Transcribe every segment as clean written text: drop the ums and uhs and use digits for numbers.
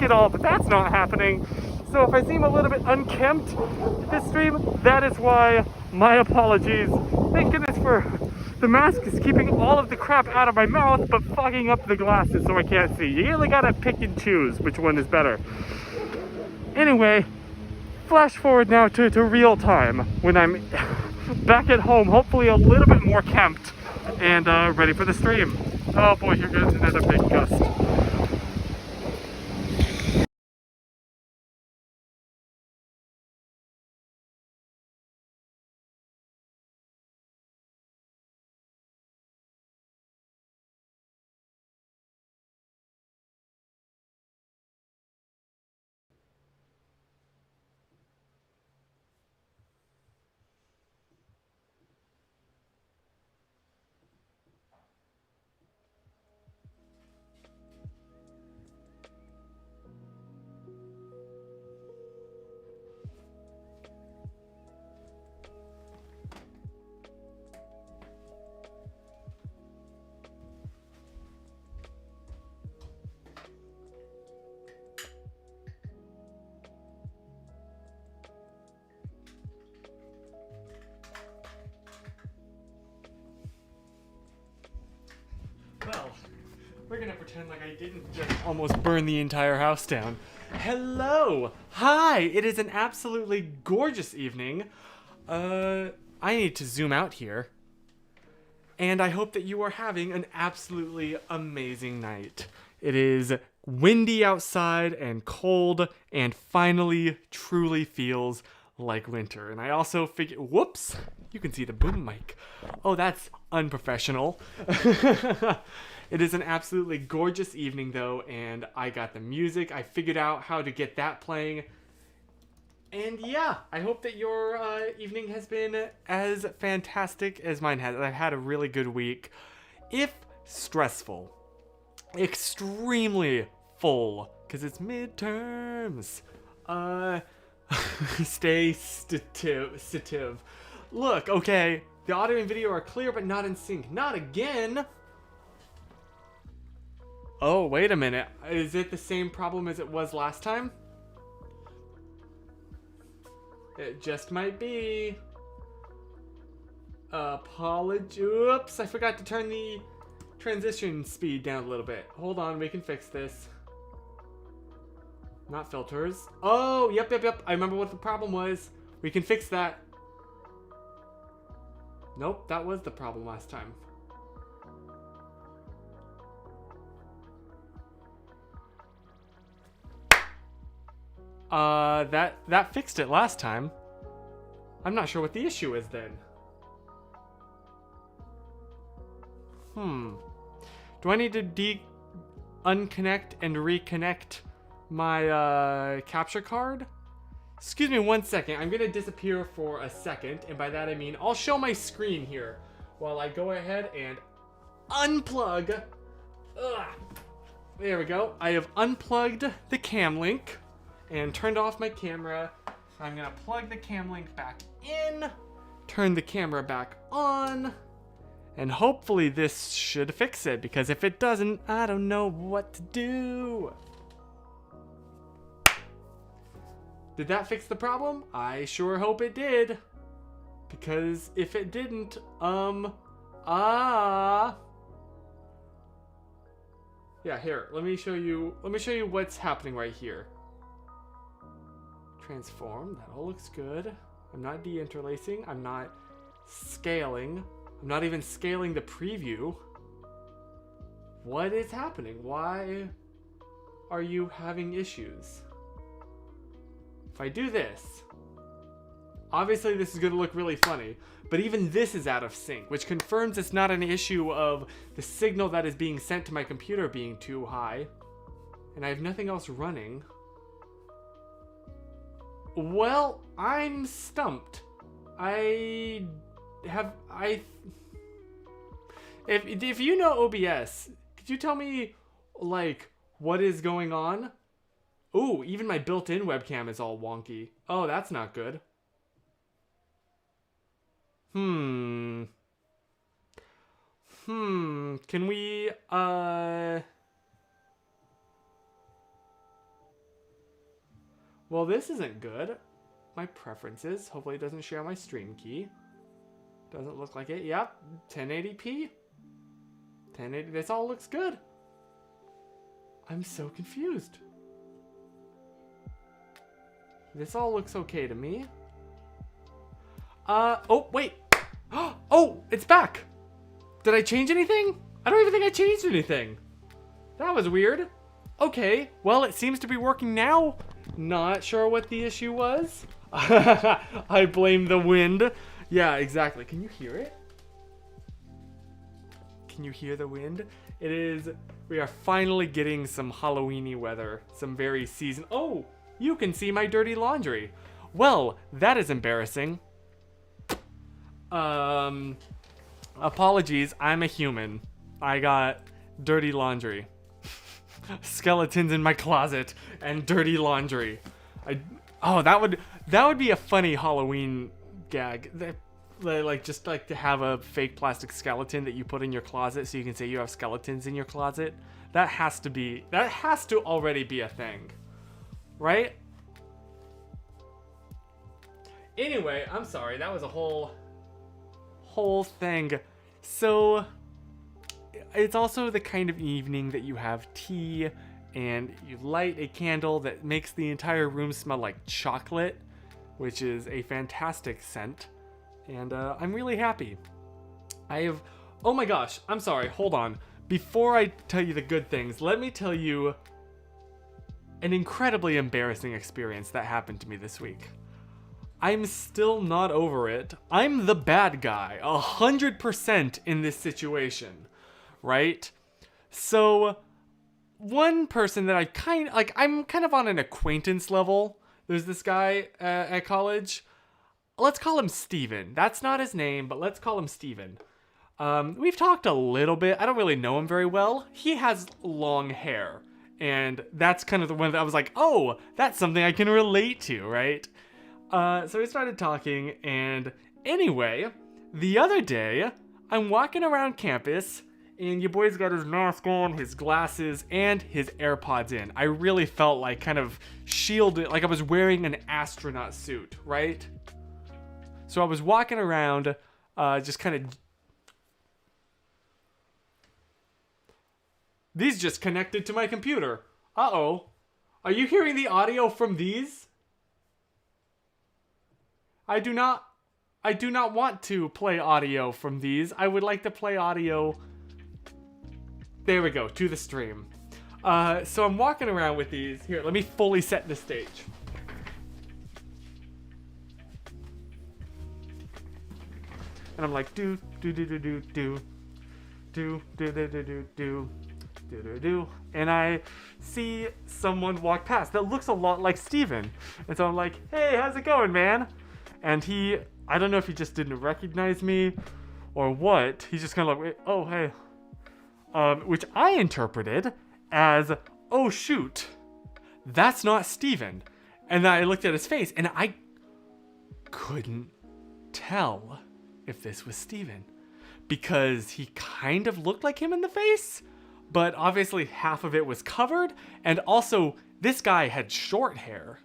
at all, but that's not happening. So if I seem a little bit unkempt this stream, that is why. My apologies. Thank goodness for the mask is keeping all of the crap out of my mouth, but fogging up the glasses so I can't see. You really gotta pick and choose which one is better. Anyway, flash forward now to real time when I'm back at home, hopefully a little bit more kempt and ready for the stream. Oh boy, here goes another big gust. Well, we're gonna pretend like I didn't just almost burn the entire house down. Hello! Hi! It is an absolutely gorgeous evening. I need to zoom out here. And I hope that you are having an absolutely amazing night. It is windy outside and cold and finally truly feels like winter. And I also figure, whoops, you can see the boom mic. Oh, that's unprofessional. It is an absolutely gorgeous evening though, and I got the music. I figured out how to get that playing. And yeah, I hope that your evening has been as fantastic as mine has. I've had a really good week. If stressful, extremely full, because it's midterms. Stay stative. Look, okay, the audio and video are clear but not in sync. Not again! Oh, wait a minute. Is it the same problem as it was last time? It just might be. Oops, I forgot to turn the transition speed down a little bit. Hold on, we can fix this. Not filters. Oh, yep. I remember what the problem was. We can fix that. Nope, that was the problem last time. That fixed it last time. I'm not sure what the issue is then. Do I need to unconnect and reconnect my capture card? Excuse me 1 second. I'm gonna disappear for a second, and by that I mean I'll show my screen here while I go ahead and unplug. There we go. I have unplugged the cam link and turned off my camera. I'm gonna plug the cam link back in, turn the camera back on, and hopefully this should fix it, because if it doesn't, I don't know what to do. Did that fix the problem? I sure hope it did. Because if it didn't, yeah, here, let me show you what's happening right here. Transform, that all looks good. I'm not deinterlacing, I'm not scaling. I'm not even scaling the preview. What is happening? Why are you having issues? If I do this, obviously this is gonna look really funny, but even this is out of sync, which confirms it's not an issue of the signal that is being sent to my computer being too high, and I have nothing else running. Well, I'm stumped. If you know OBS, could you tell me, like, what is going on? Ooh, even my built-in webcam is all wonky. Oh, that's not good. Can we, Well, this isn't good. My preferences. Hopefully it doesn't share my stream key. Doesn't look like it. Yep. 1080p. 1080. This all looks good. I'm so confused. This all looks okay to me. Oh, wait. Oh, it's back. Did I change anything? I don't even think I changed anything. That was weird. Okay, well, it seems to be working now. Not sure what the issue was. I blame the wind. Yeah, exactly. Can you hear it? Can you hear the wind? It is... We are finally getting some Halloween-y weather. Some very season... Oh, you can see my dirty laundry. Well, that is embarrassing. Apologies, I'm a human. I got dirty laundry. Skeletons in my closet and dirty laundry. That would be a funny Halloween gag. Like just like to have a fake plastic skeleton that you put in your closet so you can say you have skeletons in your closet. That has to already be a thing. Right? Anyway, I'm sorry. That was a whole thing. So it's also the kind of evening that you have tea and you light a candle that makes the entire room smell like chocolate, which is a fantastic scent. And I'm really happy. Oh my gosh, I'm sorry, hold on. Before I tell you the good things, let me tell you an incredibly embarrassing experience that happened to me this week. I'm still not over it. I'm the bad guy, 100% in this situation, right? So, one person that I'm kind of on an acquaintance level. There's this guy at college. Let's call him Steven. That's not his name, but let's call him Steven. We've talked a little bit. I don't really know him very well. He has long hair. And that's kind of the one that I was like, oh, that's something I can relate to, right? So we started talking, and anyway, the other day, I'm walking around campus, and your boy's got his mask on, his glasses, and his AirPods in. I really felt like kind of shielded, like I was wearing an astronaut suit, right? So I was walking around, just kind of... These just connected to my computer. Uh-oh. Are you hearing the audio from these? I do not want to play audio from these. I would like to play audio... There we go, to the stream. So I'm walking around with these. Here, let me fully set the stage. And I'm like, do, do, do, do, do, do, do, do, do, do, do, do, do, do, do. And I see someone walk past that looks a lot like Steven. And so I'm like, hey, how's it going, man? And I don't know if he just didn't recognize me or what. He's just kind of like, oh, hey. Which I interpreted as, oh, shoot, that's not Steven. And then I looked at his face, and I couldn't tell if this was Steven. Because he kind of looked like him in the face, but obviously half of it was covered. And also, this guy had short hair.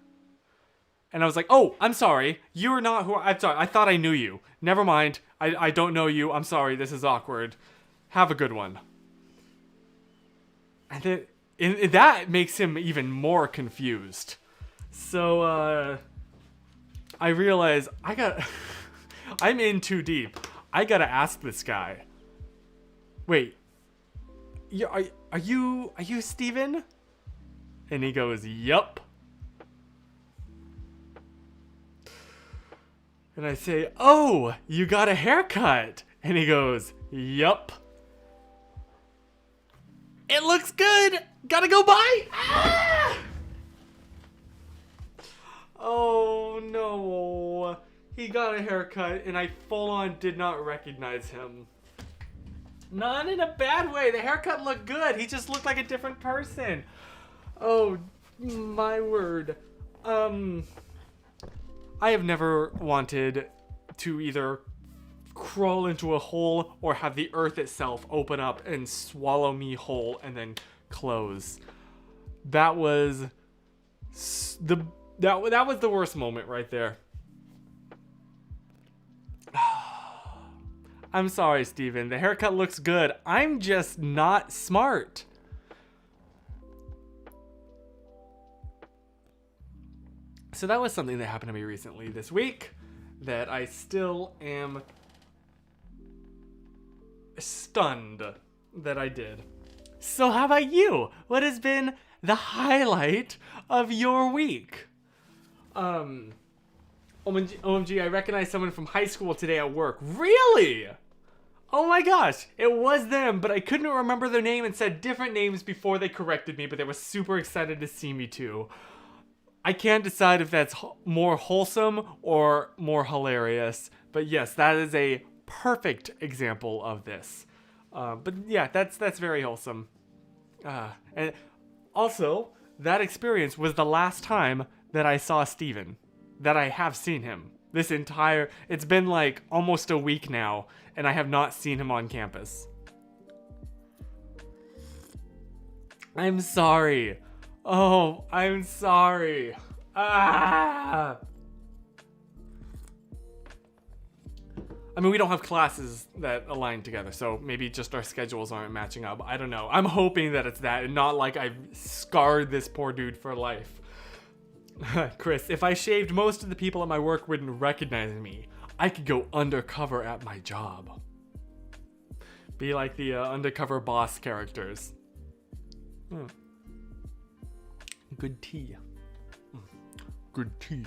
And I was like, oh, I'm sorry. You're not who I'm sorry. I thought I knew you. Never mind. I don't know you. I'm sorry. This is awkward. Have a good one. And then that makes him even more confused. So, I realize I'm in too deep. I gotta ask this guy. Wait. Are you Steven? And he goes, yup. And I say, oh, you got a haircut. And he goes, yup. It looks good. Gotta go buy. Ah! Oh, no. He got a haircut, and I full-on did not recognize him. Not in a bad way. The haircut looked good. He just looked like a different person. Oh, my word. I have never wanted to either crawl into a hole or have the earth itself open up and swallow me whole and then close. That was That was the worst moment right there. I'm sorry, Steven. The haircut looks good. I'm just not smart. So that was something that happened to me recently this week that I still am stunned that I did. So how about you? What has been the highlight of your week? OMG, I recognize someone from high school today at work. Really? Oh my gosh, it was them, but I couldn't remember their name and said different names before they corrected me, but they were super excited to see me too. I can't decide if that's more wholesome or more hilarious, but yes, that is a perfect example of this. But yeah, that's very wholesome. And also, that experience was the last time that I saw Steven, that I have seen him. It's been like almost a week now, and I have not seen him on campus. I'm sorry. Oh, I'm sorry. I mean, we don't have classes that align together, so maybe just our schedules aren't matching up. I don't know. I'm hoping that it's that and not like I've scarred this poor dude for life. Chris, if I shaved, most of the people at my work wouldn't recognize me. I could go undercover at my job. Be like the undercover boss characters. Good tea. Good tea.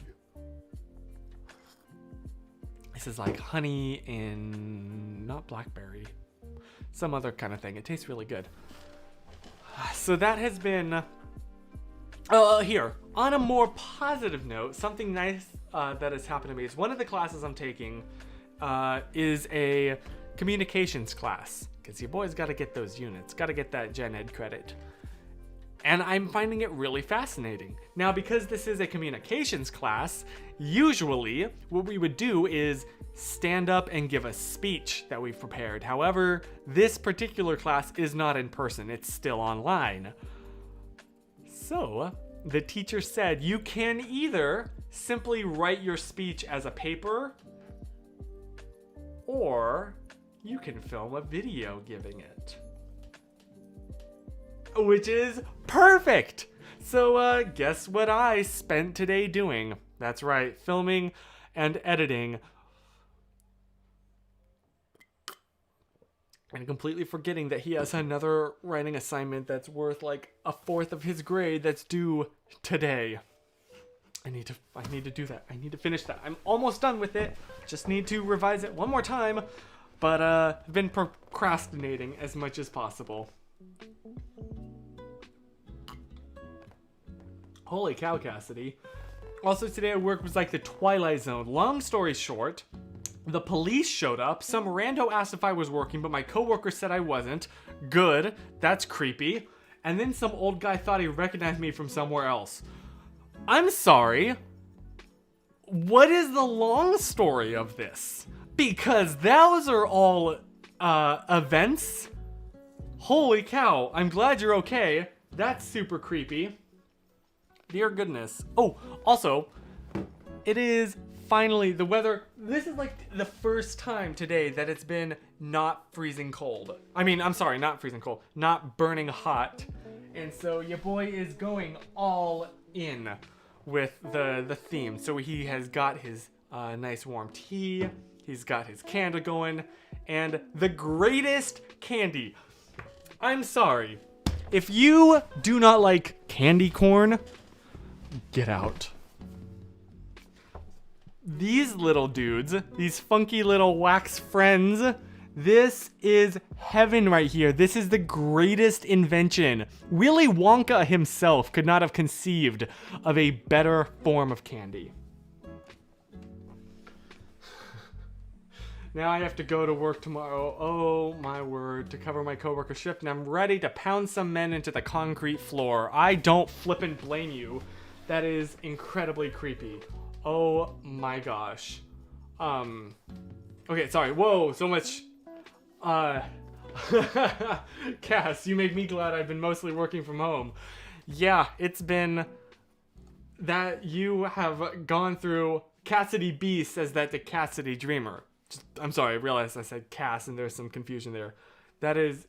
This is like honey and not blackberry. Some other kind of thing. It tastes really good. So that has been... here, on a more positive note, something nice that has happened to me is one of the classes I'm taking is a communications class. Because your boy's got to get those units. Got to get that gen ed credit. And I'm finding it really fascinating. Now, because this is a communications class, usually what we would do is stand up and give a speech that we've prepared. However, this particular class is not in person. It's still online. So, the teacher said you can either simply write your speech as a paper, or you can film a video giving it. Which is perfect! So, guess what I spent today doing? That's right, filming and editing. And completely forgetting that he has another writing assignment that's worth like a fourth of his grade that's due today. I need to do that. I need to finish that. I'm almost done with it. Just need to revise it one more time. But I've been procrastinating as much as possible. Holy cow, Cassidy. Also today at work was like the Twilight Zone. Long story short, the police showed up. Some rando asked if I was working, but my coworker said I wasn't. Good. That's creepy. And then some old guy thought he recognized me from somewhere else. I'm sorry. What is the long story of this? Because those are all events. Holy cow. I'm glad you're okay. That's super creepy. Dear goodness. Oh, also, it is finally the weather. This is like the first time today that it's been not freezing cold. I mean, I'm sorry, not freezing cold, not burning hot. And so your boy is going all in with the theme. So he has got his nice warm tea. He's got his candle going and the greatest candy. I'm sorry. If you do not like candy corn, get out. These little dudes, these funky little wax friends, this is heaven right here. This is the greatest invention. Willy Wonka himself could not have conceived of a better form of candy. Now I have to go to work tomorrow, oh my word, to cover my coworker's shift, and I'm ready to pound some men into the concrete floor. I don't flippin' blame you. That is incredibly creepy. Oh my gosh. Okay, sorry. Whoa, so much. Cass, you make me glad I've been mostly working from home. Yeah, it's been that you have gone through. Cassidy B says that to Cassidy Dreamer. I'm sorry, I realized I said Cass and there's some confusion there. That is,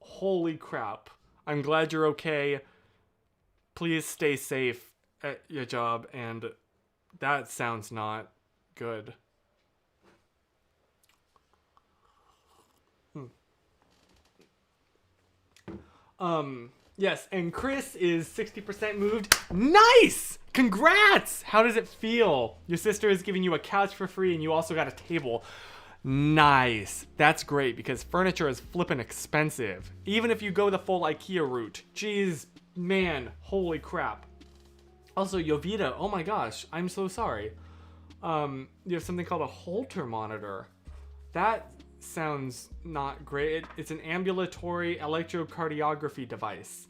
holy crap. I'm glad you're okay. Please stay safe at your job, and that sounds not good. Yes, and Chris is 60% moved. Nice! Congrats! How does it feel? Your sister is giving you a couch for free and you also got a table. Nice. That's great because furniture is flippin' expensive. Even if you go the full IKEA route. Jeez, man, holy crap. Also, Jovita, oh my gosh, I'm so sorry. You have something called a Holter monitor. That sounds not great. It's an ambulatory electrocardiography device.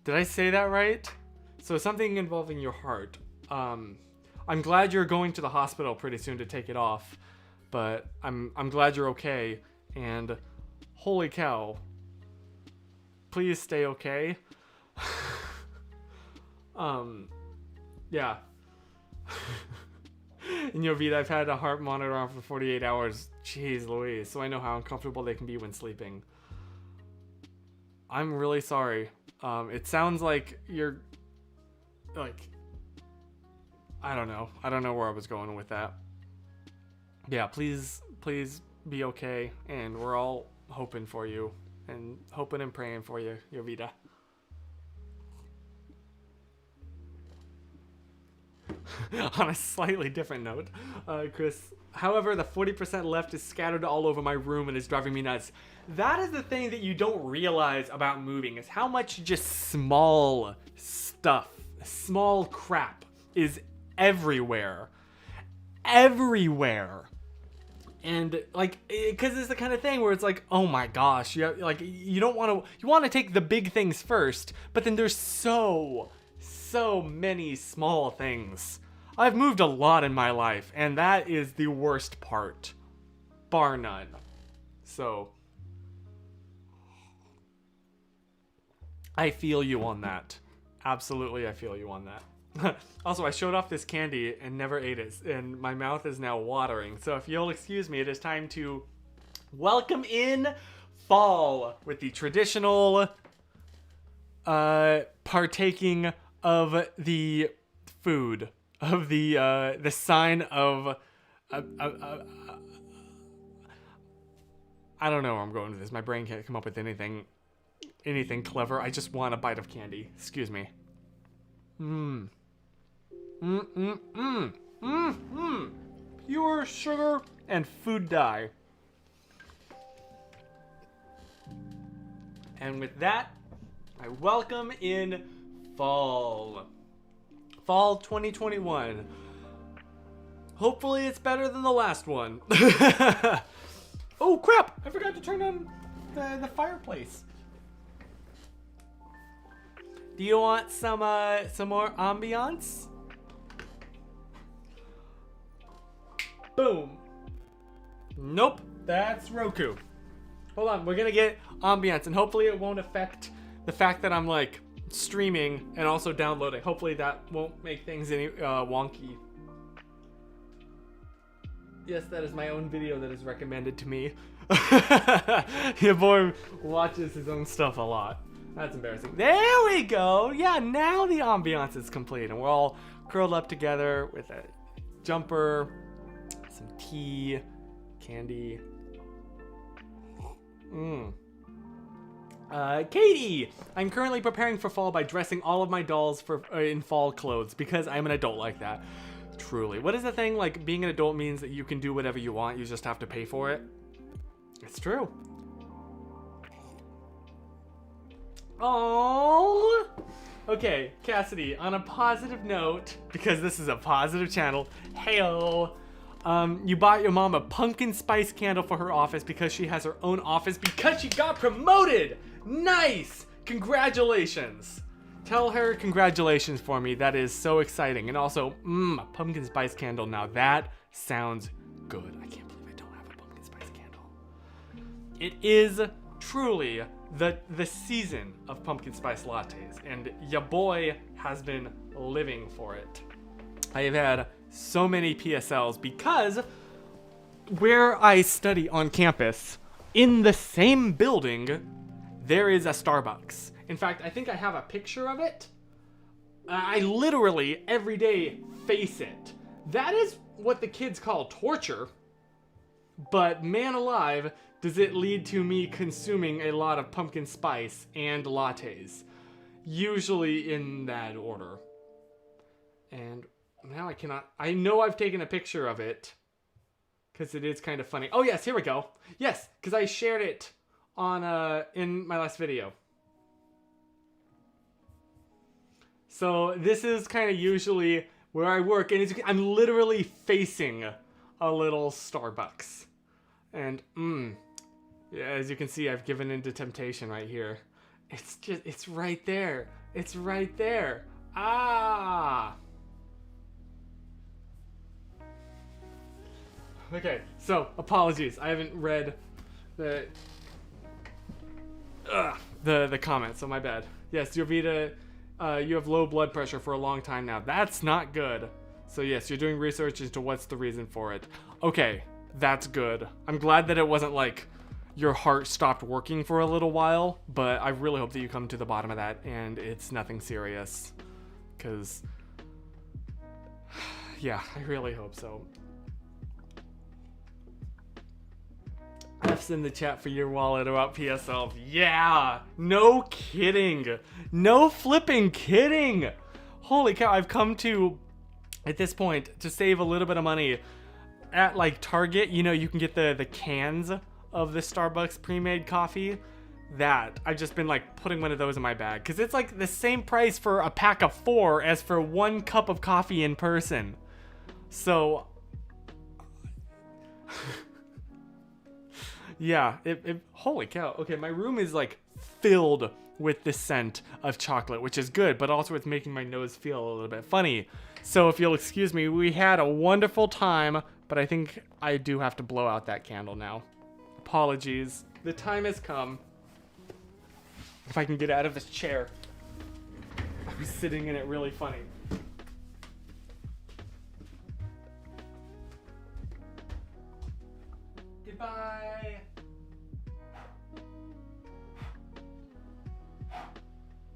Did I say that right? So something involving your heart. I'm glad you're going to the hospital pretty soon to take it off, but I'm glad you're okay. And holy cow, please stay okay. Yeah. In Jovita, I've had a heart monitor on for 48 hours. Jeez Louise, so I know how uncomfortable they can be when sleeping. I'm really sorry. It sounds like you're, like, I don't know. I don't know where I was going with that. Yeah, please be okay. And we're all hoping for you. And hoping and praying for you, Jovita. On a slightly different note, Chris, however, the 40% left is scattered all over my room and is driving me nuts. That is the thing that you don't realize about moving, is how much just small stuff, small crap is everywhere. Everywhere. And like, because it's the kind of thing where it's like, oh my gosh, you don't want to, you want to take the big things first, but then there's so many small things. I've moved a lot in my life, and that is the worst part, bar none. So I feel you on that. Absolutely, I feel you on that. Also, I showed off this candy and never ate it, and my mouth is now watering. So if you'll excuse me, it is time to welcome in fall with the traditional partaking of the food, of the sign of I don't know where I'm going with this. My brain can't come up with anything clever. I just want a bite of candy. Excuse me. Pure sugar and food dye. And with that, I welcome in fall 2021. Hopefully it's better than the last one. Oh crap, I forgot to turn on the fireplace. Do you want some more ambiance? Boom. Nope, that's Roku. Hold on, we're gonna get ambiance, and hopefully it won't affect the fact that I'm like streaming and also downloading. Hopefully that won't make things any wonky. Yes, that is my own video that is recommended to me. Your boy watches his own stuff a lot. That's embarrassing. There we go. Yeah, now the ambiance is complete, and we're all curled up together with a jumper, some tea, candy. Katie! I'm currently preparing for fall by dressing all of my dolls in fall clothes because I'm an adult like that. Truly. What is the thing? Like, being an adult means that you can do whatever you want, you just have to pay for it. It's true. Oh. Okay, Cassidy, on a positive note, because this is a positive channel, heyo. You bought your mom a pumpkin spice candle for her office because she has her own office because she got promoted. Nice! Congratulations. Tell her congratulations for me. That is so exciting. And also, a pumpkin spice candle. Now that sounds good. I can't believe I don't have a pumpkin spice candle. It is truly the season of pumpkin spice lattes, and ya boy has been living for it. I have had so many PSLs because where I study on campus, in the same building, there is a Starbucks. In fact, I think I have a picture of it. I literally every day face it. That is what the kids call torture. But man alive, does it lead to me consuming a lot of pumpkin spice and lattes. Usually in that order. And now I cannot... I know I've taken a picture of it. Because it is kind of funny. Oh yes, here we go. Yes, because I shared it on in my last video. So this is kind of usually where I work. And I'm literally facing a little Starbucks. And, yeah, as you can see, I've given into temptation right here. It's right there. It's right there. Ah! Okay, so, apologies. I haven't read the comments, so my bad. Yes, Jovita, you have low blood pressure for a long time now. That's not good. So yes, you're doing research into what's the reason for it. Okay. That's good. I'm glad that it wasn't like your heart stopped working for a little while, but I really hope that you come to the bottom of that and it's nothing serious. Because, yeah, I really hope so. F's in the chat for your wallet about PSL. Yeah! No kidding! No flipping kidding! Holy cow, I've come to, at this point, to save a little bit of money. At like Target, you know, you can get the cans of the Starbucks pre-made coffee. That I've just been like putting one of those in my bag because it's like the same price for a pack of 4 as for 1 cup of coffee in person. So yeah, holy cow. Okay, my room is like filled with the scent of chocolate, which is good, but also it's making my nose feel a little bit funny. So if you'll excuse me, we had a wonderful time, but I think I do have to blow out that candle now. Apologies. The time has come. If I can get out of this chair. I'm sitting in it really funny. Goodbye.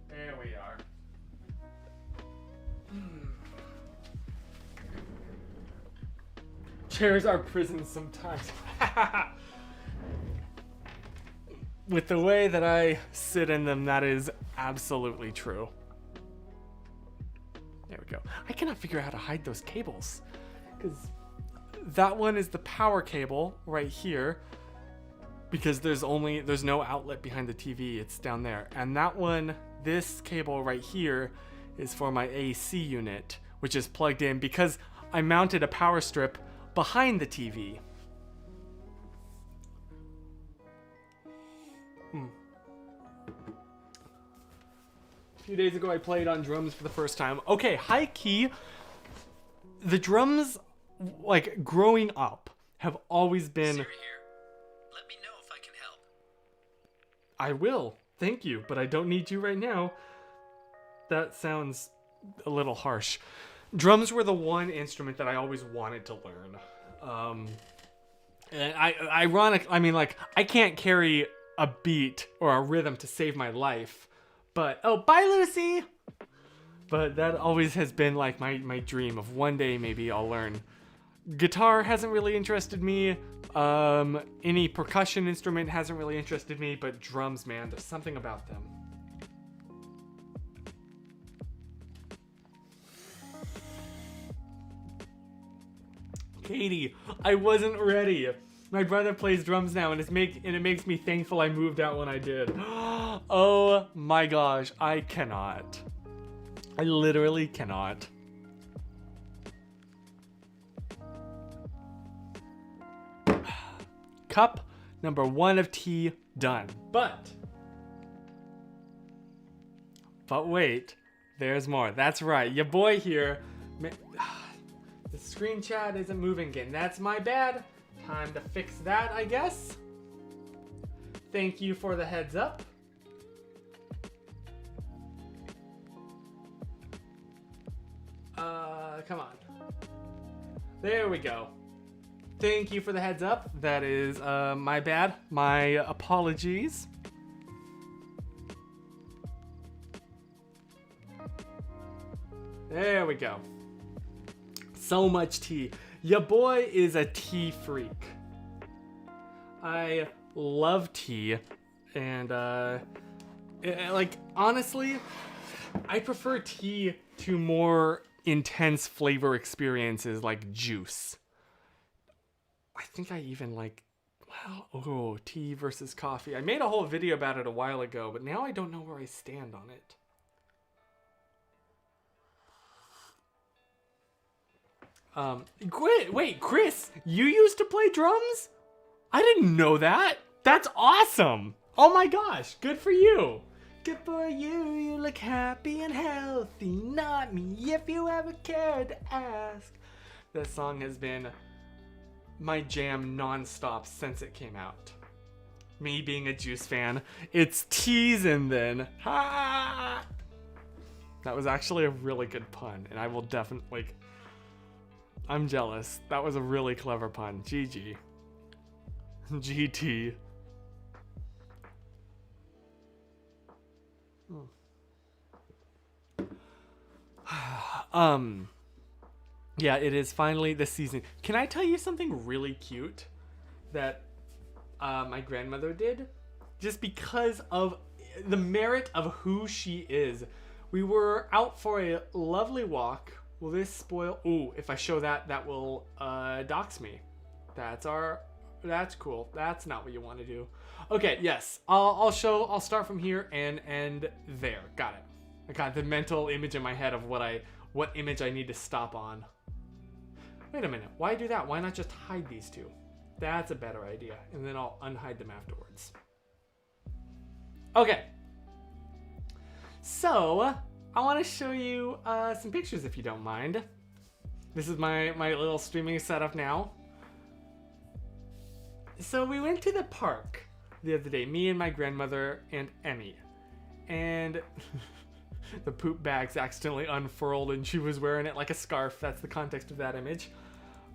There we are. Chairs are prisons sometimes. With the way that I sit in them, that is absolutely true. There we go. I cannot figure out how to hide those cables. Because that one is the power cable right here. Because there's no outlet behind the TV. It's down there. And that one, this cable right here, is for my AC unit, which is plugged in because I mounted a power strip behind the TV. A few days ago I played on drums for the first time. Okay, high key, the drums, like growing up, have always been... Siri here. Let me know if I can help. I will, thank you, but I don't need you right now. That sounds a little harsh. Drums were the one instrument that I always wanted to learn. And I mean, like, I can't carry a beat or a rhythm to save my life. But, oh, bye, Lucy! But that always has been, like, my dream of one day maybe I'll learn. Guitar hasn't really interested me. Any percussion instrument hasn't really interested me. But drums, man, there's something about them. Katie, I wasn't ready. My brother plays drums now, and it makes me thankful I moved out when I did. Oh my gosh, I cannot. I literally cannot. Cup number 1 of tea done. But wait, there's more. That's right, your boy here. The screen chat isn't moving again. That's my bad. Time to fix that, I guess. Thank you for the heads up. Come on. There we go. Thank you for the heads up. That is my bad. My apologies. There we go. So much tea. Ya boy is a tea freak. I love tea, and like honestly, I prefer tea to more intense flavor experiences like juice. I think I even like, well, oh, tea versus coffee. I made a whole video about it a while ago, but now I don't know where I stand on it. Wait, Chris, you used to play drums? I didn't know that. That's awesome. Oh my gosh, good for you. Good for you, you look happy and healthy. Not me, if you ever cared to ask. This song has been my jam nonstop since it came out. Me being a Juice fan, it's teasing then. Ha! That was actually a really good pun, and I will definitely... I'm jealous. That was a really clever pun. GG. GT. Yeah, it is finally this season. Can I tell you something really cute that my grandmother did? Just because of the merit of who she is. We were out for a lovely walk. Will this spoil? Ooh, if I show that, that will dox me. That's cool. That's not what you want to do. Okay, yes. I'll start from here and end there. Got it. I got the mental image in my head of what image I need to stop on. Wait a minute. Why do that? Why not just hide these two? That's a better idea. And then I'll unhide them afterwards. Okay. So, I want to show you some pictures if you don't mind. This is my little streaming setup now. So we went to the park the other day, me and my grandmother and Emmy. And the poop bag's accidentally unfurled and she was wearing it like a scarf. That's the context of that image.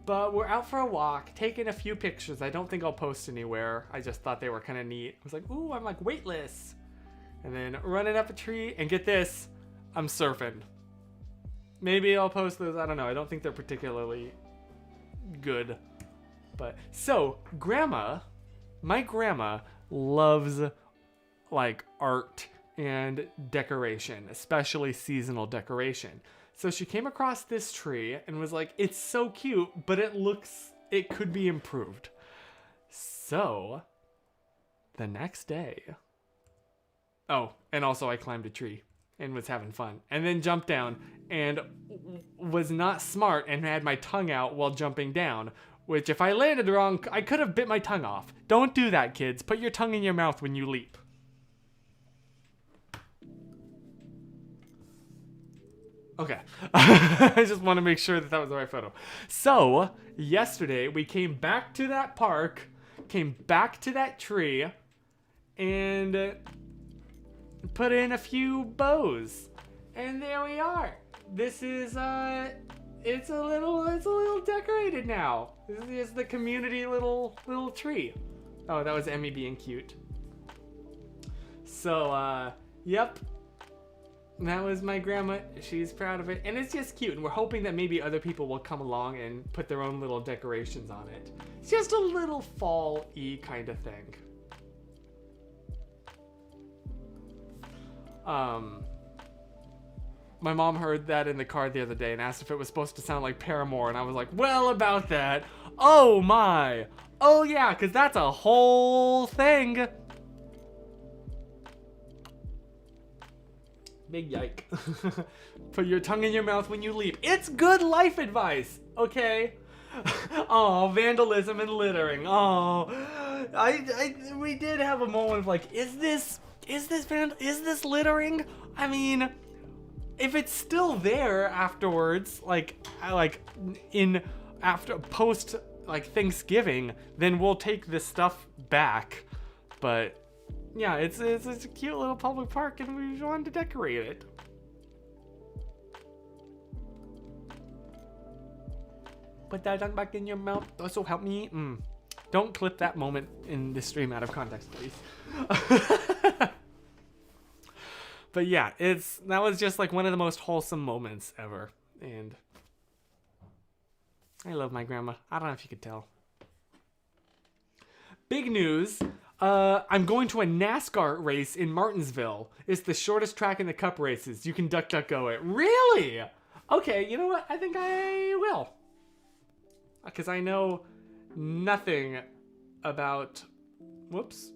But we're out for a walk, taking a few pictures. I don't think I'll post anywhere. I just thought they were kind of neat. I was like, ooh, I'm like weightless. And then running up a tree, and get this, I'm surfing. Maybe I'll post those. I don't know. I don't think they're particularly good. But so my grandma loves like art and decoration, especially seasonal decoration. So she came across this tree and was like, it's so cute, but it could be improved. So the next day, oh, and also I climbed a tree and was having fun, and then jumped down and was not smart and had my tongue out while jumping down, which if I landed wrong, I could have bit my tongue off. Don't do that, kids. Put your tongue in your mouth when you leap. Okay. I just want to make sure that was the right photo. So, yesterday we came back to that park, came back to that tree, and put in a few bows. And there we are. This is it's a little decorated now. This is the community little tree. Oh, that was Emmy being cute. So, yep. That was my grandma. She's proud of it. And it's just cute. And we're hoping that maybe other people will come along and put their own little decorations on it. It's just a little fall-y kind of thing. My mom heard that in the car the other day and asked if it was supposed to sound like Paramore. And I was like, well, about that. Oh, my. Oh, yeah, because that's a whole thing. Big yike. Put your tongue in your mouth when you leap. It's good life advice, okay? Oh, vandalism and littering. Oh, we did have a moment of like, is this littering? I mean, if it's still there afterwards, post Thanksgiving, then we'll take this stuff back. But yeah, it's a cute little public park, and we wanted to decorate it. Put that tongue back in your mouth. Also help me. Don't clip that moment in this stream out of context, please. But yeah, that was just like one of the most wholesome moments ever. And I love my grandma. I don't know if you could tell. Big news. I'm going to a NASCAR race in Martinsville. It's the shortest track in the cup races. You can duck, duck, go it. Really? Okay, you know what? I think I will. Because I know nothing about... Whoops.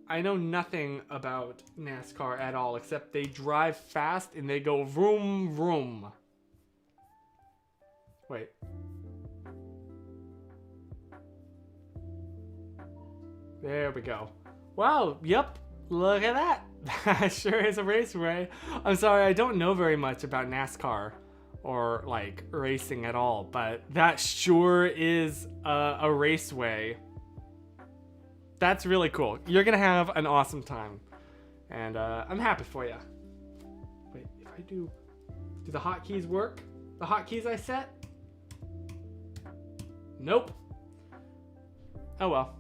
I know nothing about NASCAR at all, except they drive fast and they go vroom, vroom. Wait. There we go. Wow, yep. Look at that. That sure is a raceway. I'm sorry, I don't know very much about NASCAR or like racing at all, but that sure is a raceway. That's really cool. You're gonna have an awesome time, and I'm happy for you. Wait, if I do the hotkeys work? The hotkeys I set? Nope. Oh well.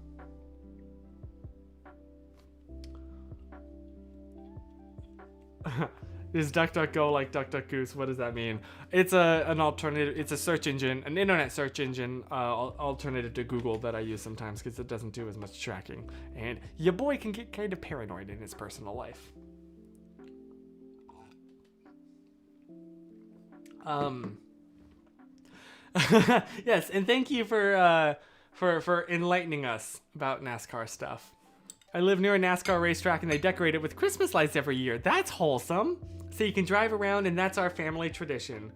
Is DuckDuckGo like DuckDuckGoose? What does that mean? It's an alternative. It's a search engine, an internet search engine alternative to Google that I use sometimes because it doesn't do as much tracking. And your boy can get kind of paranoid in his personal life. Yes, and thank you for enlightening us about NASCAR stuff. I live near a NASCAR racetrack and they decorate it with Christmas lights every year. That's wholesome. So you can drive around and that's our family tradition.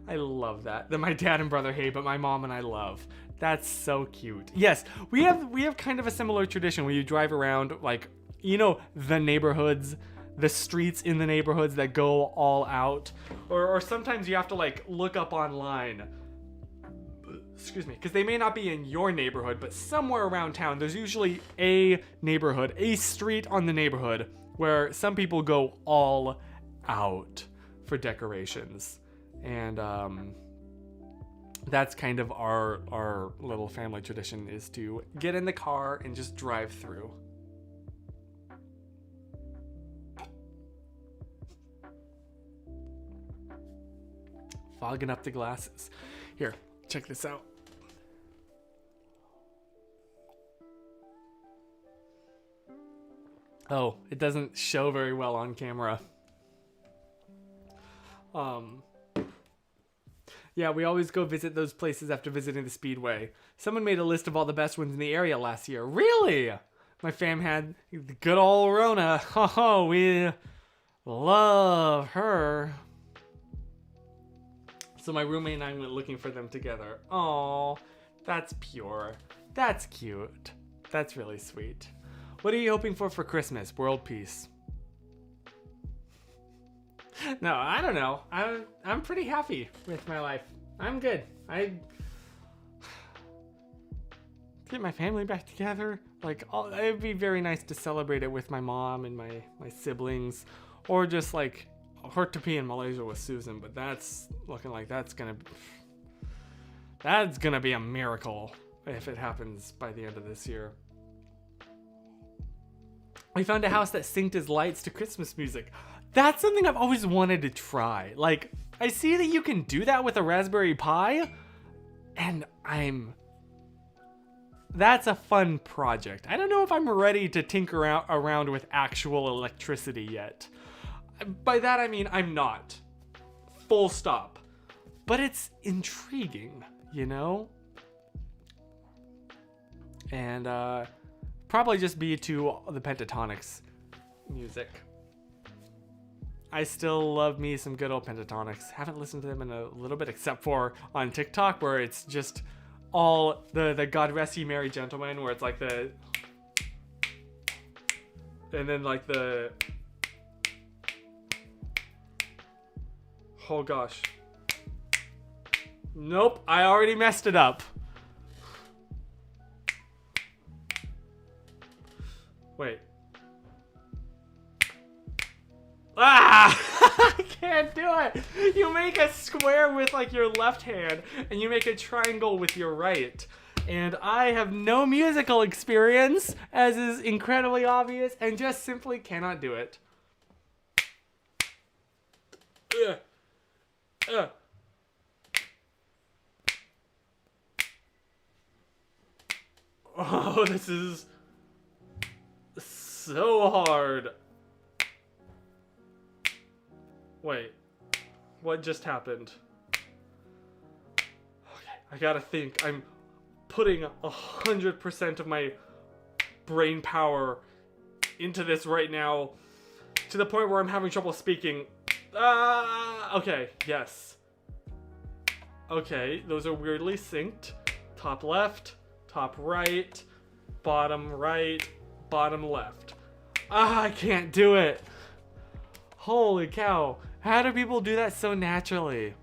I love that. That my dad and brother hate, but my mom and I love. That's so cute. Yes, we have kind of a similar tradition where you drive around, like, you know, the neighborhoods, the streets in the neighborhoods that go all out. Or sometimes you have to like look up online. Excuse me, because they may not be in your neighborhood, but somewhere around town, there's usually a neighborhood, a street on the neighborhood where some people go all out for decorations. And that's kind of our little family tradition, is to get in the car and just drive through. Fogging up the glasses. Here, check this out. Oh, it doesn't show very well on camera. Yeah, we always go visit those places after visiting the Speedway. Someone made a list of all the best ones in the area last year. Really? My fam had the good old Rona. Oh, we love her. So my roommate and I went looking for them together. Oh, that's pure. That's cute. That's really sweet. What are you hoping for Christmas? World peace. No, I don't know. I'm pretty happy with my life. I'm good. I get my family back together. Like, it'd be very nice to celebrate it with my mom and my siblings, or just like Hortopi in Malaysia with Susan. But that's looking like that's gonna be a miracle if it happens by the end of this year. We found a house that synced his lights to Christmas music. That's something I've always wanted to try. Like, I see that you can do that with a Raspberry Pi, and that's a fun project. I don't know if I'm ready to tinker around with actual electricity yet. By that I mean I'm not. Full stop. But it's intriguing, you know? And probably just be to the Pentatonics music. I still love me some good old Pentatonics. Haven't listened to them in a little bit, except for on TikTok, where it's just all the God Rest Ye Merry Gentlemen, where it's like the, and then like the, oh gosh. Nope, I already messed it up. Wait. Ah! can't do it. You make a square with like your left hand and you make a triangle with your right. And I have no musical experience, as is incredibly obvious, and just simply cannot do it. Oh, this is so hard. Wait, what just happened? Okay, I gotta think. I'm putting 100% of my brain power into this right now, to the point where I'm having trouble speaking. Okay, yes. Okay, those are weirdly synced. Top left, top right, bottom left. I can't do it. Holy cow. How do people do that so naturally?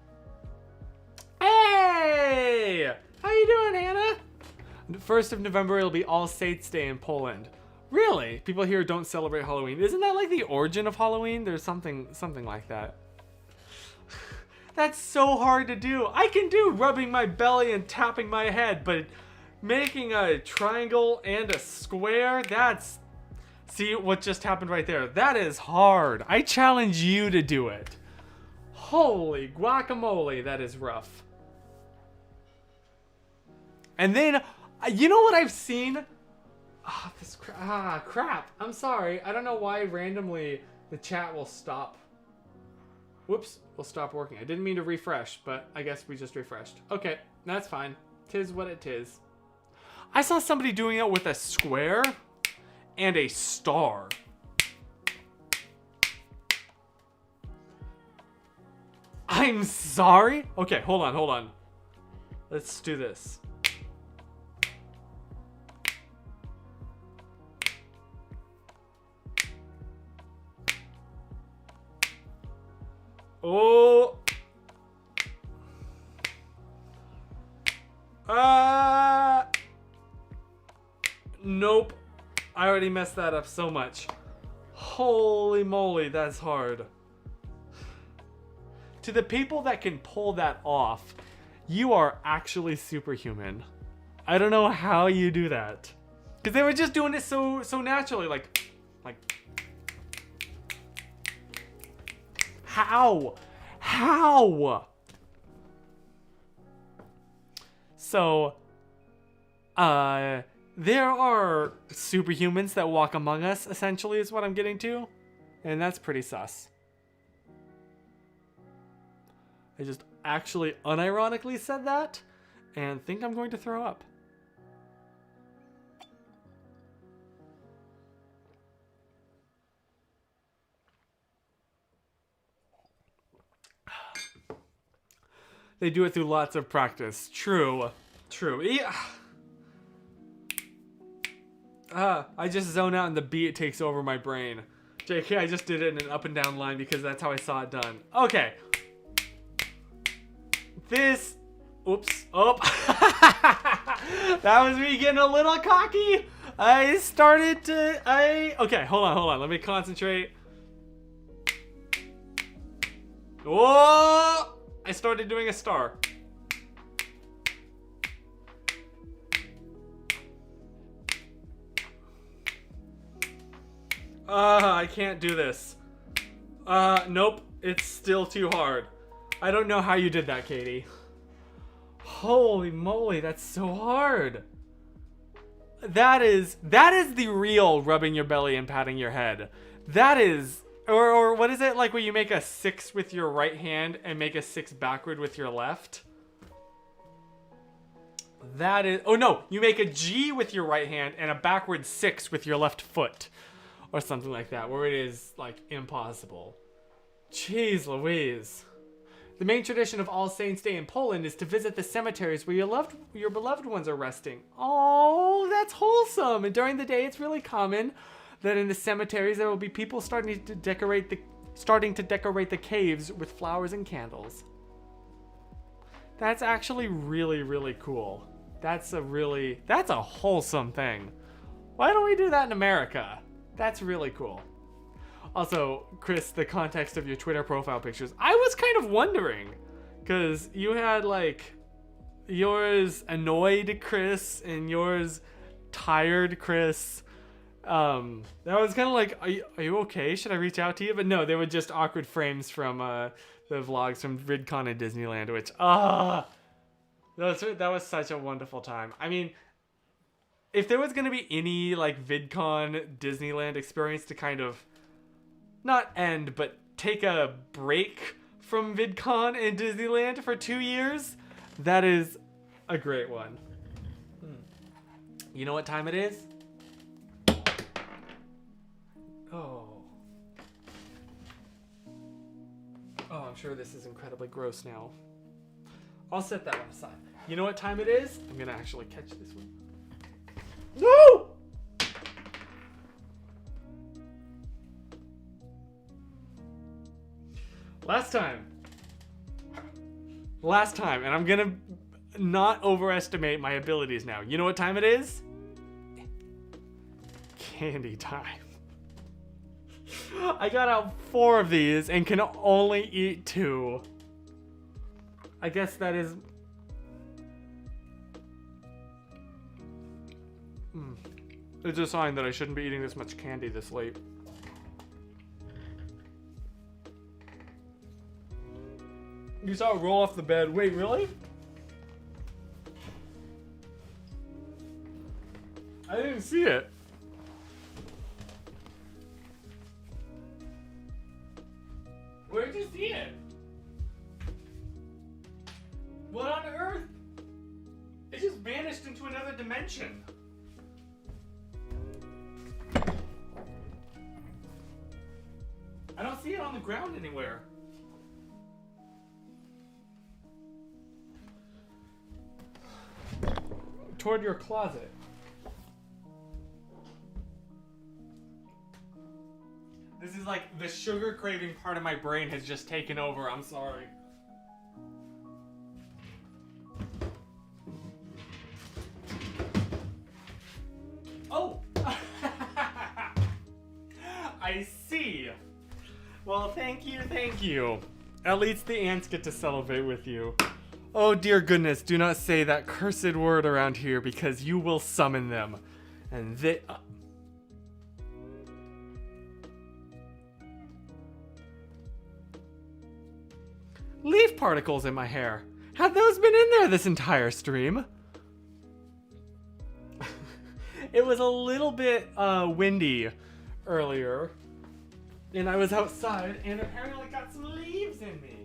Hey! How you doing, Hannah? 1st of November, it'll be All Saints Day in Poland. Really? People here don't celebrate Halloween. Isn't that like the origin of Halloween? There's something like that. That's so hard to do. I can do rubbing my belly and tapping my head, but making a triangle and a square, that's... See what just happened right there? That is hard. I challenge you to do it. Holy guacamole, that is rough. And then, you know what I've seen? Crap. I'm sorry. I don't know why randomly the chat will stop. Whoops, will stop working. I didn't mean to refresh, but I guess we just refreshed. Okay, that's fine. Tis what it is. I saw somebody doing it with a square and a star. I'm sorry? Okay, hold on. Let's do this. Oh. Nope. I already messed that up so much. Holy moly, that's hard. To the people that can pull that off, you are actually superhuman. I don't know how you do that. Because they were just doing it so naturally, like how? So, there are superhumans that walk among us, essentially, is what I'm getting to. And that's pretty sus. I just actually unironically said that and think I'm going to throw up. They do it through lots of practice. True. Yeah. I just zone out and the beat takes over my brain. JK, I just did it in an up and down line because that's how I saw it done. Okay. Oops. Oh. That was me getting a little cocky. Okay, hold on. Let me concentrate. Whoa! I started doing a star. I can't do this. Nope. It's still too hard. I don't know how you did that, Katie. Holy moly, that's so hard. That is the real rubbing your belly and patting your head. That is, or what is it like when you make a 6 with your right hand and make a 6 backward with your left? That is, oh no, you make a G with your right hand and a backward 6 with your left foot. Or something like that, where it is, like, impossible. Jeez Louise. The main tradition of All Saints Day in Poland is to visit the cemeteries where your beloved ones are resting. Oh, that's wholesome. And during the day, it's really common that in the cemeteries there will be people starting to decorate the caves with flowers and candles. That's actually really, really cool. That's a wholesome thing. Why don't we do that in America? That's really cool. Also, Chris, the context of your Twitter profile pictures, I was kind of wondering, because you had like yours annoyed Chris and yours tired Chris. That was kind of like, are you okay? Should I reach out to you? But no, they were just awkward frames from the vlogs from VidCon and Disneyland, which that was such a wonderful time. I mean, if there was gonna be any like VidCon Disneyland experience to kind of not end, but take a break from VidCon and Disneyland for 2 years, that is a great one. You know what time it is? Oh, I'm sure this is incredibly gross now. I'll set that one aside. You know what time it is? I'm gonna actually catch this one. No! Last time, and I'm gonna not overestimate my abilities now. You know what time it is? Candy time. I got out 4 of these and can only eat 2. I guess that is... It's a sign that I shouldn't be eating this much candy this late. You saw it roll off the bed. Wait, really? I didn't see it. Where'd you see it? What on earth? It just vanished into another dimension. I don't see it on the ground anywhere. Toward your closet. This is like the sugar craving part of my brain has just taken over. I'm sorry. Oh! I see. Well, thank you. At least the ants get to celebrate with you. Oh dear goodness, do not say that cursed word around here because you will summon them. And they... Leaf particles in my hair. Have those been in there this entire stream? It was a little bit windy earlier. And I was outside and apparently got some leaves in me.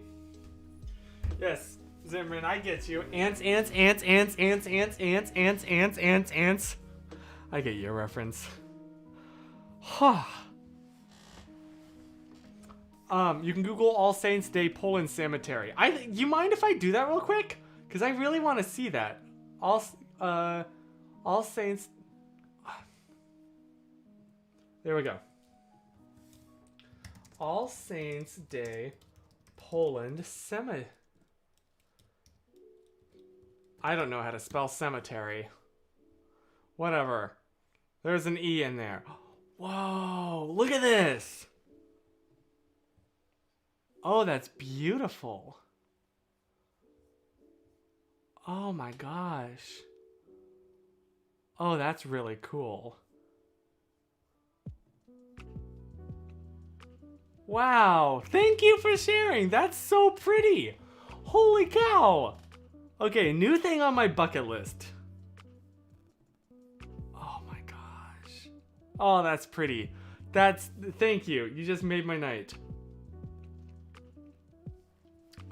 Yes, Zimran, I get you. Ants. I get your reference. Huh. You can Google All Saints Day Poland Cemetery. You mind if I do that real quick? Because I really want to see that. All Saints... There we go. All Saints Day Poland Cemetery. I don't know how to spell cemetery. Whatever. There's an E in there. Whoa, look at this. Oh, that's beautiful. Oh my gosh. Oh, that's really cool. Wow, thank you for sharing. That's so pretty. Holy cow. Okay, new thing on my bucket list. Oh my gosh. Oh, that's pretty. Thank you. You just made my night.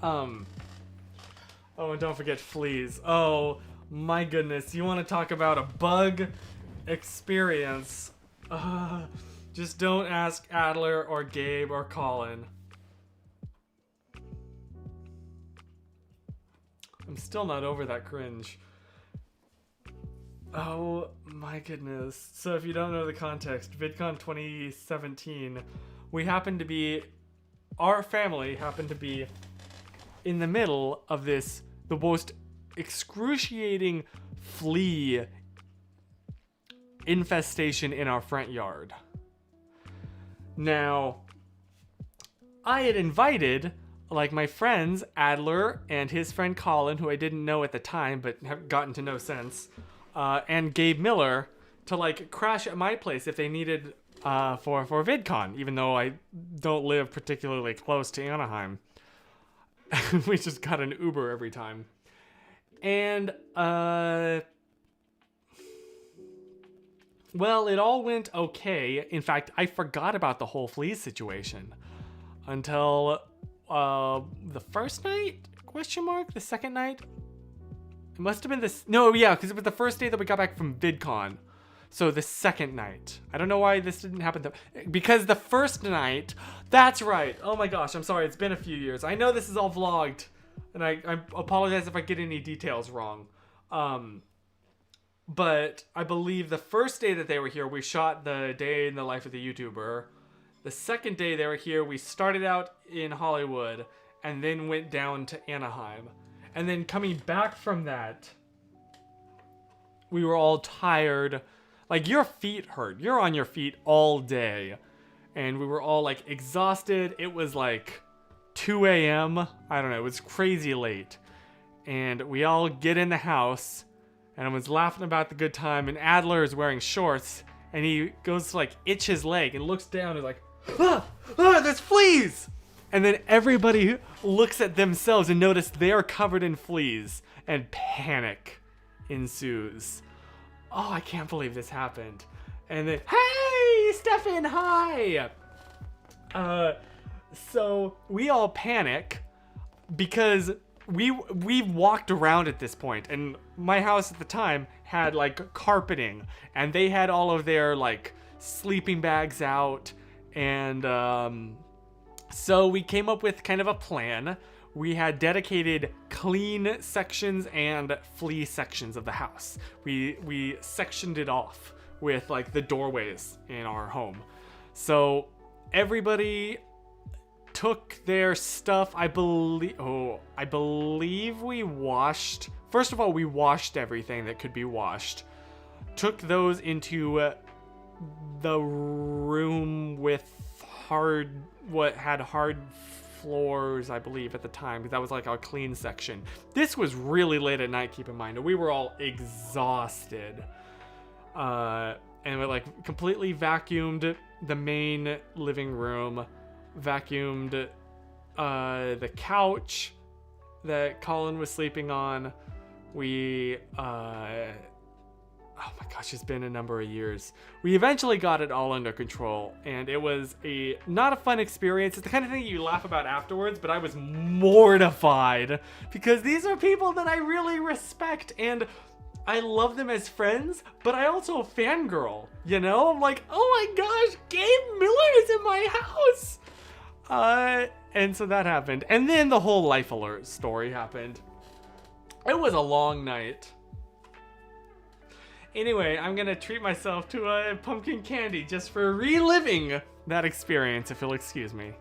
Oh, and don't forget fleas. Oh my goodness. You want to talk about a bug experience? Just don't ask Adler or Gabe or Colin. I'm still not over that cringe. Oh my goodness. So if you don't know the context, VidCon 2017, our family happened to be in the middle of the most excruciating flea infestation in our front yard. Now, I had invited like my friends Adler and his friend Colin, who I didn't know at the time but have gotten to know since, and Gabe Miller to like crash at my place if they needed for VidCon, even though I don't live particularly close to Anaheim. We just got an Uber every time. And well, it all went okay. In fact, I forgot about the whole fleas situation until the first night? Question mark? The second night? It must have been this. No, yeah, because it was the first day that we got back from VidCon. So the second night. I don't know why this didn't happen. Because the first night. That's right. Oh my gosh, I'm sorry. It's been a few years. I know this is all vlogged. And I apologize if I get any details wrong. But I believe the first day that they were here, we shot the day in the life of the YouTuber. The second day they were here, we started out in Hollywood and then went down to Anaheim. And then coming back from that, we were all tired. Like, your feet hurt. You're on your feet all day. And we were all, like, exhausted. It was, like, 2 a.m. I don't know. It was crazy late. And we all get in the house. And I was laughing about the good time. And Adler is wearing shorts. And he goes to, like, itch his leg. And looks down and is like, there's fleas! And then everybody looks at themselves and notice they're covered in fleas. And panic ensues. Oh, I can't believe this happened. And then, hey, Stefan, hi! So we all panic because we walked around at this point, and my house at the time had like carpeting, and they had all of their like sleeping bags out, and so we came up with kind of a plan. We had dedicated clean sections and flea sections of the house. We sectioned it off with like the doorways in our home. So everybody took their stuff. I believe we washed. First of all, we washed everything that could be washed. Took those into the room with hard floors, I believe, at the time, because that was like our clean section. This was really late at night, keep in mind. We were all exhausted. And we like completely vacuumed the main living room, vacuumed the couch that Colin was sleeping on. We oh my gosh, it's been a number of years. We eventually got it all under control, and it was not a fun experience. It's the kind of thing you laugh about afterwards, but I was mortified because these are people that I really respect, and I love them as friends, but I also fangirl, you know? I'm like, oh my gosh, Gabe Miller is in my house! And so that happened. And then the whole Life Alert story happened. It was a long night. Anyway, I'm gonna treat myself to a pumpkin candy just for reliving that experience, if you'll excuse me.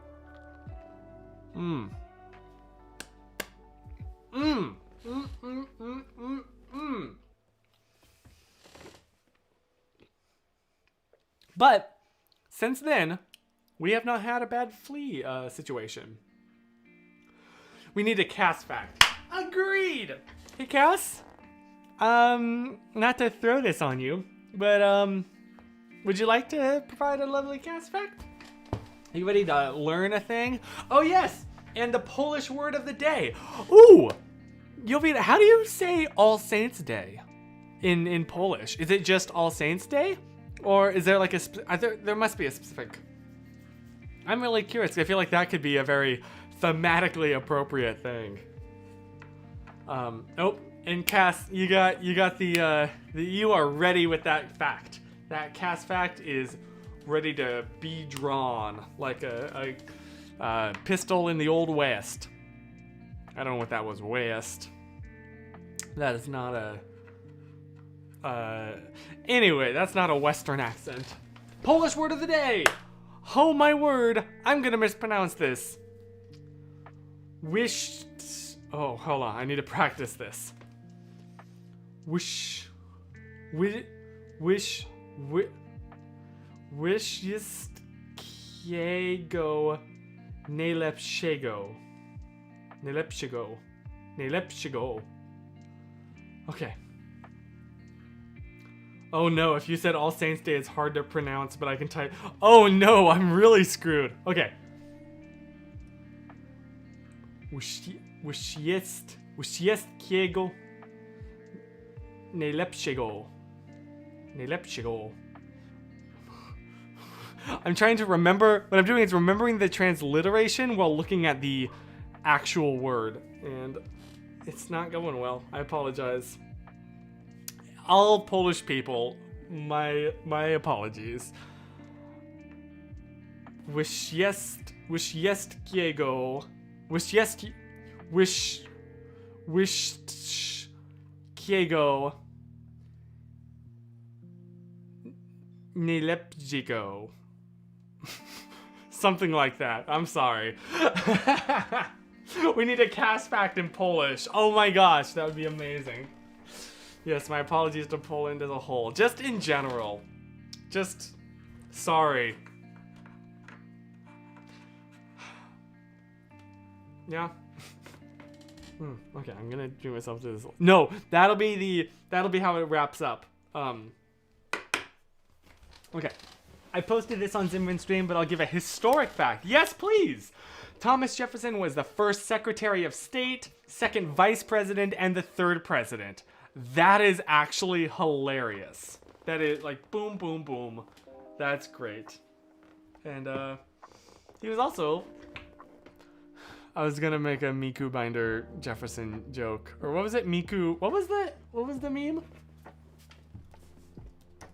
But since then, we have not had a bad flea situation. We need a Cass fact. Agreed! Hey, Cass? Not to throw this on you, but, would you like to provide a lovely Cass fact? Are you ready to learn a thing? Oh, yes! And the Polish word of the day. Ooh! How do you say All Saints Day in Polish? Is it just All Saints Day? Or is there like there must be a specific... I'm really curious. I feel like that could be a very thematically appropriate thing. Oh, and Cass, you got the you are ready with that fact. That Cass fact is ready to be drawn like a pistol in the Old West. I don't know what that was, West. That is not anyway, that's not a Western accent. Polish word of the day! Oh my word, I'm gonna mispronounce this. Oh, hold on, I need to practice this. Wishiskiego Najlepszego. Najlepszego. Najlepszego. Okay. Oh no, if you said All Saints Day, it's hard to pronounce, but I can type. Oh no, I'm really screwed. Okay. Wszystkiego najlepszego. Najlepszego. I'm trying to remember. What I'm doing is remembering the transliteration while looking at the actual word, and it's not going well. I apologize. All Polish people, my apologies. Wszystkiego najlepszego. Something like that. I'm sorry. We need a cast fact in Polish. Oh my gosh, that would be amazing. Yes, my apologies to Poland as a whole. Just in general. Just sorry. Yeah. Okay, I'm gonna do myself to this. No, that'll be how it wraps up. Okay. I posted this on Zimmerman Stream, but I'll give a historic fact. Yes, please! Thomas Jefferson was the first Secretary of State, second Vice President, and the third President. That is actually hilarious. That is like boom, boom, boom. That's great. And he was also... I was gonna make a Miku Binder Jefferson joke. Or what was it? Miku... What was the meme?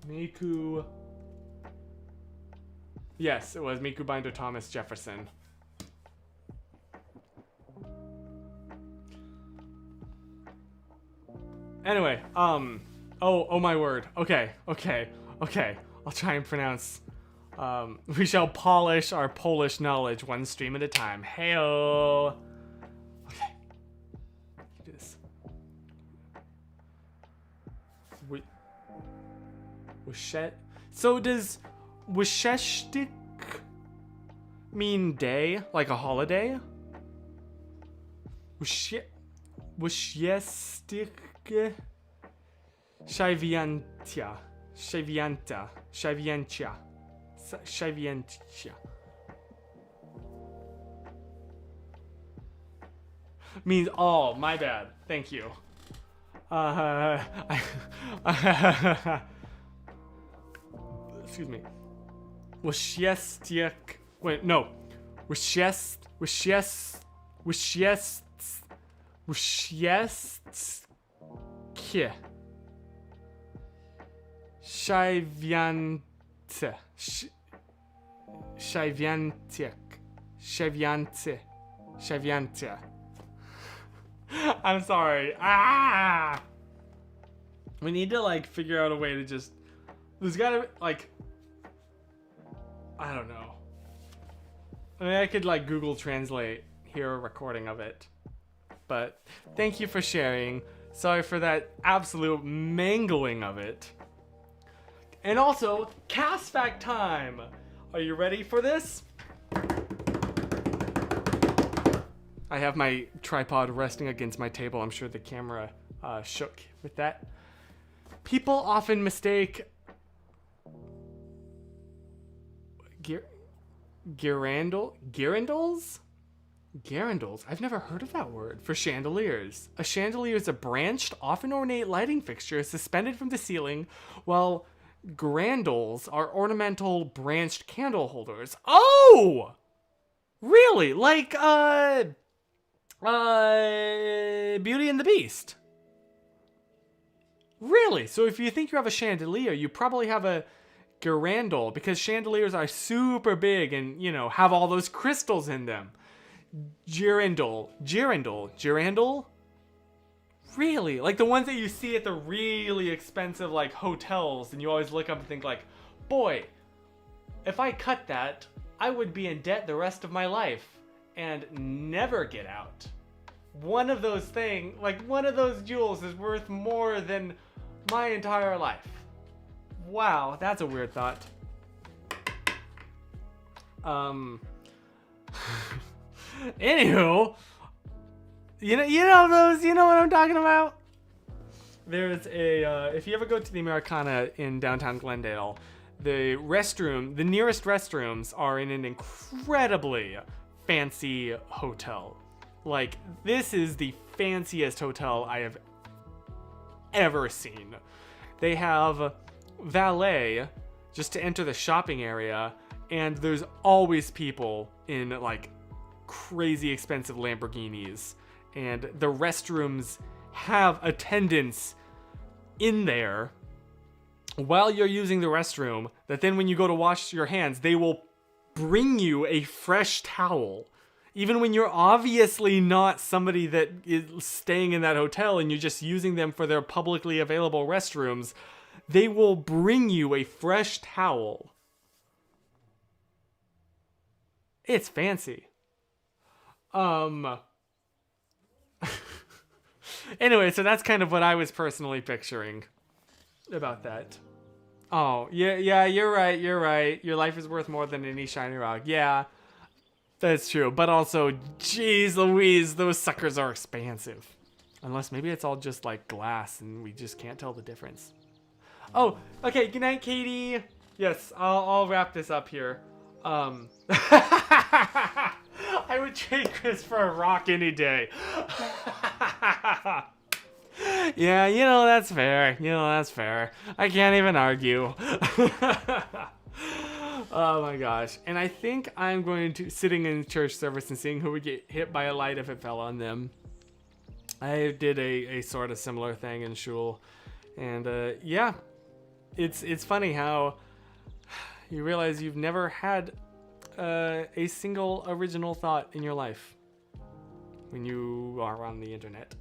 Miku... Yes, it was Miku Binder Thomas Jefferson. Anyway, oh my word. Okay. I'll try and pronounce. We shall polish our Polish knowledge one stream at a time. Heyo. Okay. Do this. So does Wyszesztyk mean day, like a holiday? Wyszesztyk Szajwięcia. Means, oh, my bad. Thank you. Excuse me. Wyszesztyk. Wait, no. Wyszesztyk. Szajwięcia. I'm sorry. We need to like figure out a way to just. There's gotta like. I don't know. I mean, I could like Google Translate, hear a recording of it. But thank you for sharing. Sorry for that absolute mangling of it. And also, cast fact time. Are you ready for this? I have my tripod resting against my table. I'm sure the camera shook with that. People often mistake girandals? Girandals? I've never heard of that word. For chandeliers. A chandelier is a branched, often ornate lighting fixture suspended from the ceiling, while girandals are ornamental branched candle holders. Oh! Really? Like, Beauty and the Beast. Really? So if you think you have a chandelier, you probably have a girandal, because chandeliers are super big and, you know, have all those crystals in them. Girandal. Really? Like the ones that you see at the really expensive, like, hotels, and you always look up and think, like, boy, if I cut that, I would be in debt the rest of my life and never get out. One of those things, like one of those jewels is worth more than my entire life. Wow, that's a weird thought. Anywho, you know what I'm talking about? There's a, if you ever go to the Americana in downtown Glendale, the nearest restrooms are in an incredibly fancy hotel. Like, this is the fanciest hotel I have ever seen. They have valet just to enter the shopping area, and there's always people in like crazy expensive Lamborghinis, and the restrooms have attendants in there while you're using the restroom, that then when you go to wash your hands, they will bring you a fresh towel. Even when you're obviously not somebody that is staying in that hotel and you're just using them for their publicly available restrooms, they will bring you a fresh towel. It's fancy. Anyway, so that's kind of what I was personally picturing about that. Oh, yeah, you're right. Your life is worth more than any shiny rock. Yeah, that's true. But also, geez Louise, those suckers are expensive. Unless maybe it's all just like glass and we just can't tell the difference. Oh, okay, good night, Katie. Yes, I'll wrap this up here. I would trade Chris for a rock any day. Yeah, that's fair. That's fair. I can't even argue. Oh my gosh. And I think I'm going to, sitting in church service and seeing who would get hit by a light if it fell on them. I did a sort of similar thing in shul. And yeah, it's funny how you realize you've never had a single original thought in your life when you are on the internet.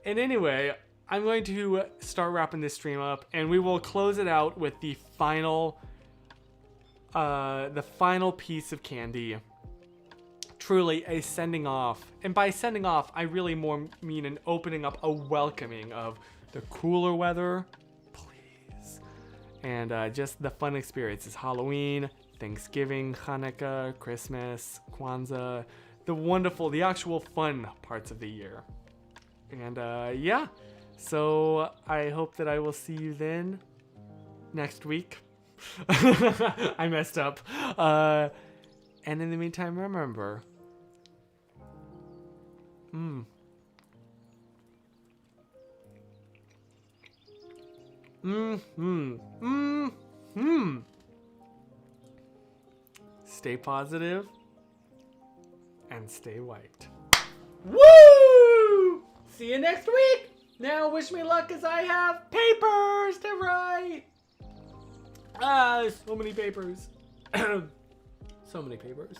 And anyway, I'm going to start wrapping this stream up, and we will close it out with the final piece of candy. Truly a sending off. And by sending off, I really more mean an opening up, a welcoming of the cooler weather, please. And just the fun experiences. Halloween, Thanksgiving, Hanukkah, Christmas, Kwanzaa, the actual fun parts of the year. And yeah, so I hope that I will see you then next week. I messed up. And in the meantime, remember, stay positive and stay wiped. Woo! See you next week. Now wish me luck as I have papers to write. So many papers. So many papers.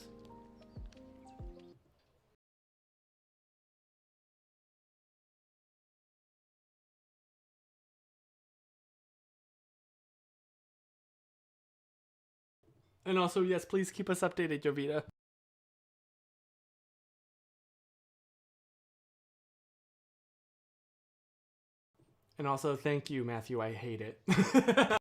And also, yes, please keep us updated, Jovita. And also, thank you, Matthew. I hate it.